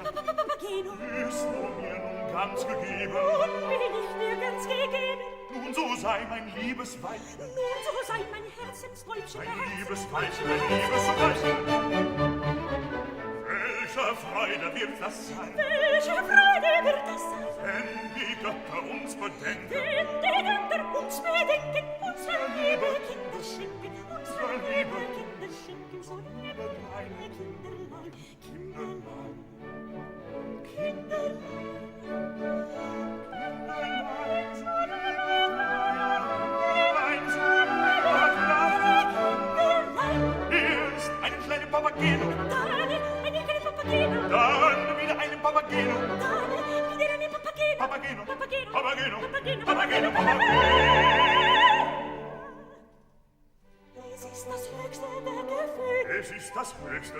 Ist du mir nun ganz gegeben? Nun bin ich dir ganz gegeben. Nun so sei mein liebes Weibchen. Nun so sei mein Herzensweibchen. Mein liebes Weibchen, mein liebes Weibchen. Welche Freude wird das sein? Welche Freude wird das sein? Wenn die Götter uns bedenken. Wenn die Götter uns bedenken. Unsere liebe Kinder schenken. Unsere liebe Kinder schenken. So liebe kleine Kinderlein. Kinderlein. Erst einen kleinen Papageno, Dann einen kleinen Papageno. dann wieder einen Papageno. Dann wieder einen Papageno. Papageno, Papageno. Papageno, Papageno. Papageno, Papageno. Papageno. Es ist das höchste der Gefühle. Es ist das höchste